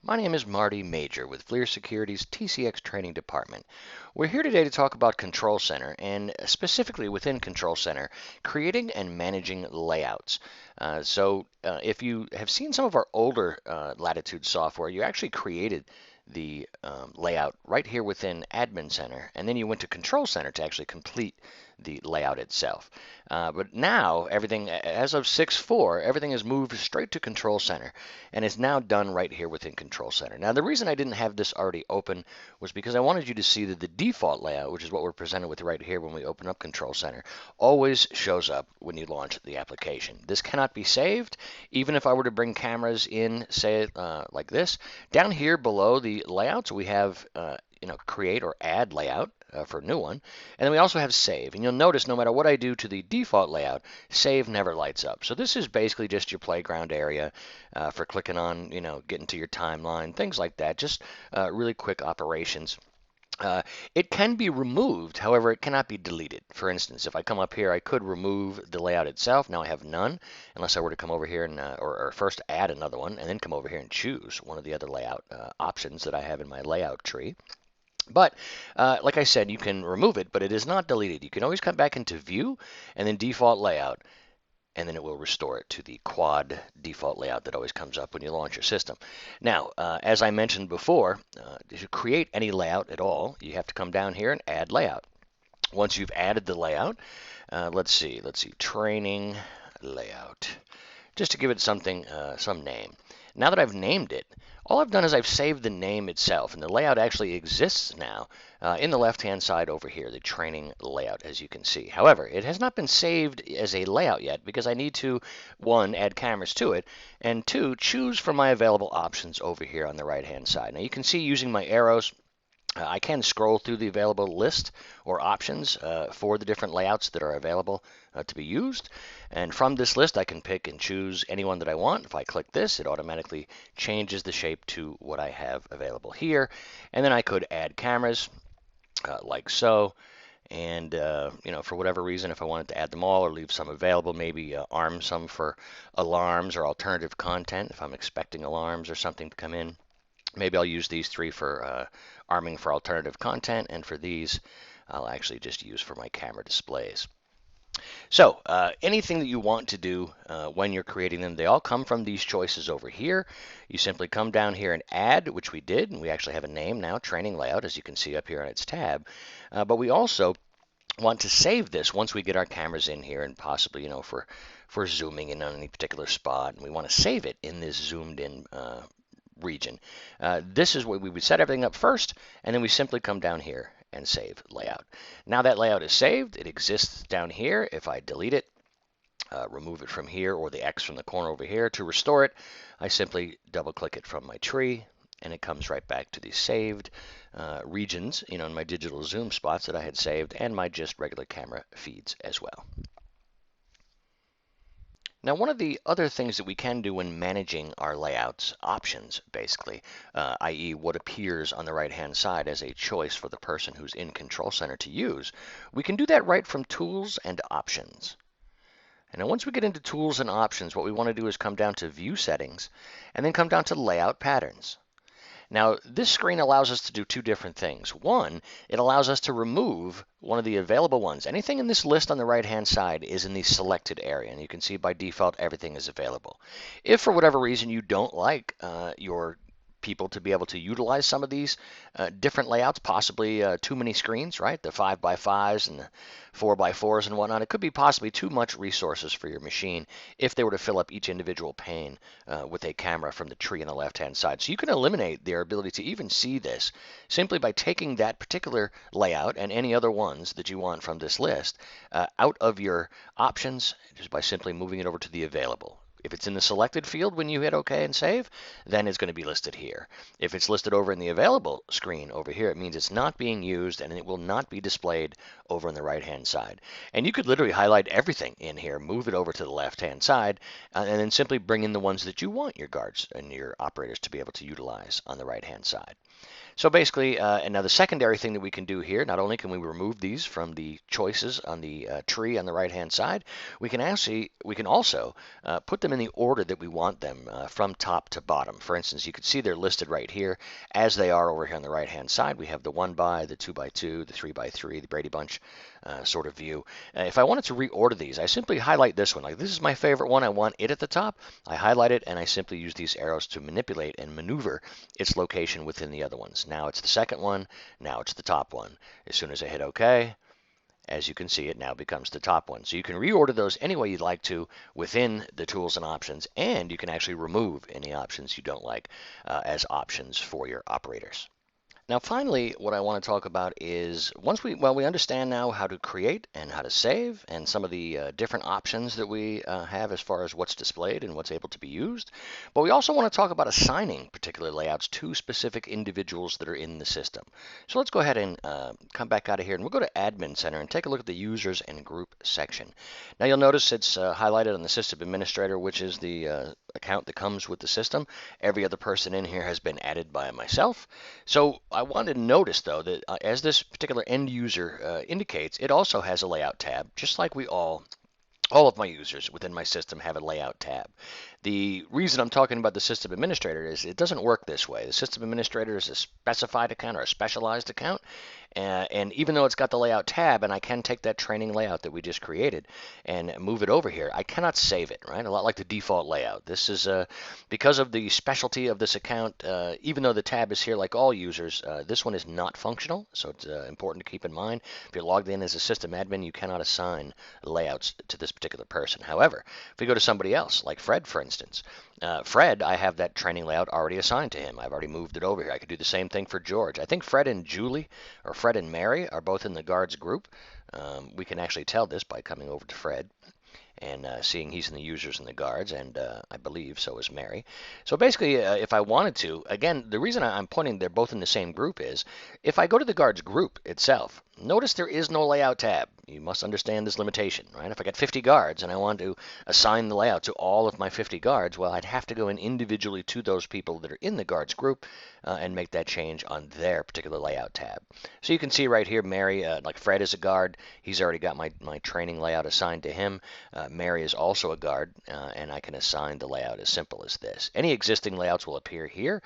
My name is Marty Major with FLIR Security's TCX Training Department. We're here today to talk about Control Center and specifically within Control Center, creating and managing layouts. If you have seen some of our older Latitude software, you actually created the layout right here within Admin Center, and then you went to Control Center to actually complete the layout itself. But now everything, as of 6.4, everything is moved straight to Control Center and is now done right here within Control Center. Now the reason I didn't have this already open was because I wanted you to see that the default layout, which is what we're presented with right here when we open up Control Center, always shows up when you launch the application. This cannot be saved. Even if I were to bring cameras in, say like this, down here below the layouts we have create or add layout for a new one. And then we also have save. And you'll notice no matter what I do to the default layout, save never lights up. So this is basically just your playground area for clicking on, getting to your timeline, things like that. Just really quick operations. It can be removed, however, it cannot be deleted. For instance, if I come up here, I could remove the layout itself. Now I have none, unless I were to come over here and or first add another one, and then come over here and choose one of the other layout options that I have in my layout tree. But like I said, you can remove it, but it is not deleted. You can always come back into View and then Default Layout, and then it will restore it to the quad default layout that always comes up when you launch your system. Now, as I mentioned before, to create any layout at all, you have to come down here and add layout. Once you've added the layout, let's see, training layout, just to give it something, some name. Now that I've named it, all I've done is I've saved the name itself, and the layout actually exists now in the left-hand side over here, the training layout, as you can see. However, it has not been saved as a layout yet because I need to, one, add cameras to it, and two, choose from my available options over here on the right-hand side. Now you can see using my arrows, I can scroll through the available list or options for the different layouts that are available to be used. And from this list, I can pick and choose any one that I want. If I click this, it automatically changes the shape to what I have available here. And then I could add cameras like so. And, for whatever reason, if I wanted to add them all or leave some available, maybe arm some for alarms or alternative content if I'm expecting alarms or something to come in. Maybe I'll use these three for arming for alternative content, and for these, I'll actually just use for my camera displays. So anything that you want to do when you're creating them, they all come from these choices over here. You simply come down here and add, which we did, and we actually have a name now, training layout, as you can see up here on its tab. But we also want to save this once we get our cameras in here and possibly, for zooming in on any particular spot. And we want to save it in this zoomed in region. This is where we would set everything up first, and then we simply come down here and save layout. Now that layout is saved, it exists down here. If I delete it, remove it from here, or the X from the corner over here, to restore it, I simply double click it from my tree, and it comes right back to the saved regions, in my digital zoom spots that I had saved, and my just regular camera feeds as well. Now, one of the other things that we can do when managing our layouts, options basically, i.e. what appears on the right-hand side as a choice for the person who's in Control Center to use, we can do that right from Tools and Options. And now once we get into Tools and Options, what we want to do is come down to View Settings, and then come down to Layout Patterns. Now, this screen allows us to do two different things. One, it allows us to remove one of the available ones. Anything in this list on the right-hand side is in the selected area, and you can see by default everything is available. If for whatever reason you don't like your people to be able to utilize some of these different layouts, possibly too many screens, right? The 5x5s and the 4x4s and whatnot. It could be possibly too much resources for your machine if they were to fill up each individual pane with a camera from the tree on the left-hand side. So you can eliminate their ability to even see this simply by taking that particular layout and any other ones that you want from this list out of your options just by simply moving it over to the available. If it's in the selected field when you hit OK and save, then it's going to be listed here. If it's listed over in the available screen over here, it means it's not being used and it will not be displayed over on the right-hand side. And you could literally highlight everything in here, move it over to the left-hand side, and then simply bring in the ones that you want your guards and your operators to be able to utilize on the right-hand side. So basically, and now the secondary thing that we can do here, not only can we remove these from the choices on the tree on the right-hand side, we can also put them in the order that we want them from top to bottom. For instance, you can see they're listed right here as they are over here on the right-hand side. We have the 1x, the 2x2, the 3x3, the Brady Bunch sort of view. If I wanted to reorder these, I simply highlight this one. Like this is my favorite one. I want it at the top. I highlight it and I simply use these arrows to manipulate and maneuver its location within the other ones. Now it's the second one. Now it's the top one. As soon as I hit OK, as you can see, it now becomes the top one. So you can reorder those any way you'd like to within the tools and options, and you can actually remove any options you don't like as options for your operators. Now, finally, what I want to talk about is once we understand now how to create and how to save and some of the different options that we have as far as what's displayed and what's able to be used. But we also want to talk about assigning particular layouts to specific individuals that are in the system. So let's go ahead and come back out of here and we'll go to Admin Center and take a look at the Users and Group section. Now you'll notice it's highlighted on the System Administrator, which is the account that comes with the system. Every other person in here has been added by myself. So I wanted to notice, though, that as this particular end user indicates, it also has a layout tab, just like all of my users within my system have a layout tab. The reason I'm talking about the system administrator is it doesn't work this way. The system administrator is a specified account or a specialized account. And even though it's got the layout tab, and I can take that training layout that we just created and move it over here, I cannot save it, right? A lot like the default layout. This is because of the specialty of this account, even though the tab is here like all users, this one is not functional. So it's important to keep in mind. If you're logged in as a system admin, you cannot assign layouts to this particular person. However, if we go to somebody else, like Fred, for instance, Fred, I have that training layout already assigned to him. I've already moved it over here. I could do the same thing for George. I think Fred and Julie, or Fred and Mary, are both in the guards group. We can actually tell this by coming over to Fred and seeing he's in the users and the guards, and I believe so is Mary. So basically, if I wanted to, again, the reason I'm pointing they're both in the same group is if I go to the guards group itself, notice there is no layout tab. You must understand this limitation, right? If I got 50 guards and I want to assign the layout to all of my 50 guards, well, I'd have to go in individually to those people that are in the guards group and make that change on their particular layout tab. So you can see right here, Mary, like Fred is a guard. He's already got my training layout assigned to him. Mary is also a guard, and I can assign the layout as simple as this. Any existing layouts will appear here.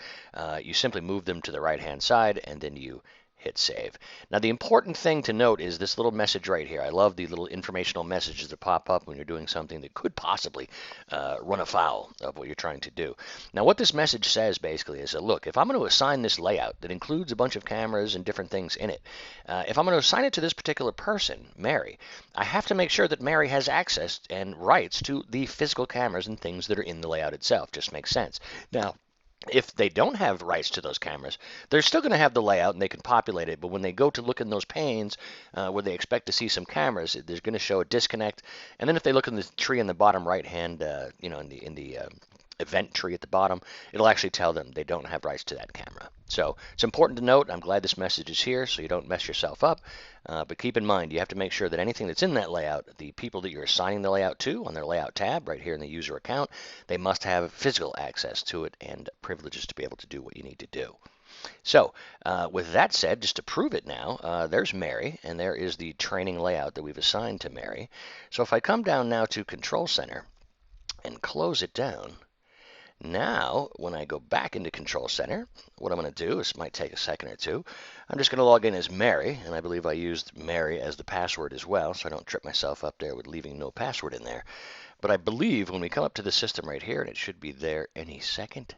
You simply move them to the right-hand side, and then you hit save. Now the important thing to note is this little message right here. I love the little informational messages that pop up when you're doing something that could possibly run afoul of what you're trying to do. Now what this message says basically is that, look, if I'm going to assign this layout that includes a bunch of cameras and different things in it, if I'm going to assign it to this particular person, Mary, I have to make sure that Mary has access and rights to the physical cameras and things that are in the layout itself. Just makes sense. Now, if they don't have rights to those cameras, they're still going to have the layout and they can populate it. But when they go to look in those panes where they expect to see some cameras, there's going to show a disconnect. And then if they look in the tree in the bottom right hand, in the event tree at the bottom, it'll actually tell them they don't have rights to that camera. So it's important to note. I'm glad this message is here so you don't mess yourself up. But keep in mind, you have to make sure that anything that's in that layout, the people that you're assigning the layout to on their layout tab right here in the user account, they must have physical access to it and privileges to be able to do what you need to do. So with that said, just to prove it now, there's Mary, and there is the training layout that we've assigned to Mary. So if I come down now to Control Center and close it down, now, when I go back into Control Center, what I'm going to do, this might take a second or two, I'm just going to log in as Mary, and I believe I used Mary as the password as well, so I don't trip myself up there with leaving no password in there. But I believe when we come up to the system right here, and it should be there any second,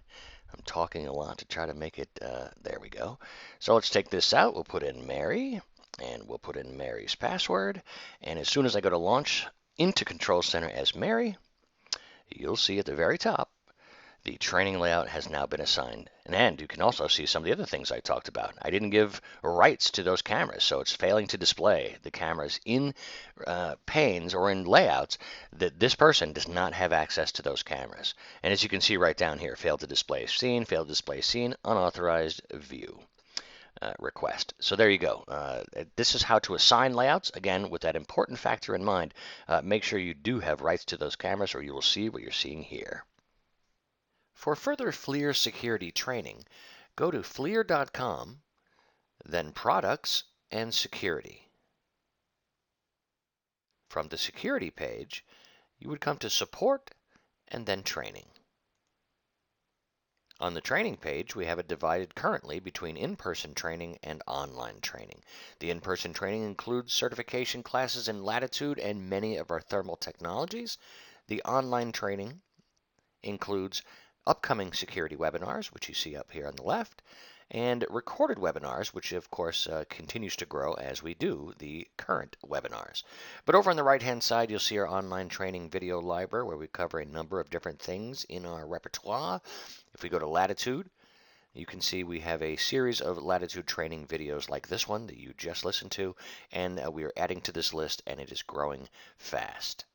I'm talking a lot to try to make it, there we go. So let's take this out, we'll put in Mary, and we'll put in Mary's password, and as soon as I go to launch into Control Center as Mary, you'll see at the very top, the training layout has now been assigned. And you can also see some of the other things I talked about. I didn't give rights to those cameras, so it's failing to display the cameras in panes or in layouts that this person does not have access to those cameras. And as you can see right down here, failed to display scene, unauthorized view. Request. So there you go. This is how to assign layouts. Again, with that important factor in mind, make sure you do have rights to those cameras or you will see what you're seeing here. For further FLIR security training, go to FLIR.com, then Products and Security. From the Security page, you would come to Support and then training. On the training page, we have it divided currently between in-person training and online training. The in-person training includes certification classes in Latitude and many of our thermal technologies. The online training includes upcoming security webinars, which you see up here on the left, and recorded webinars, which of course continues to grow as we do the current webinars. But over on the right-hand side, you'll see our online training video library where we cover a number of different things in our repertoire. If we go to Latitude, you can see we have a series of Latitude training videos like this one that you just listened to, and we are adding to this list, and it is growing fast.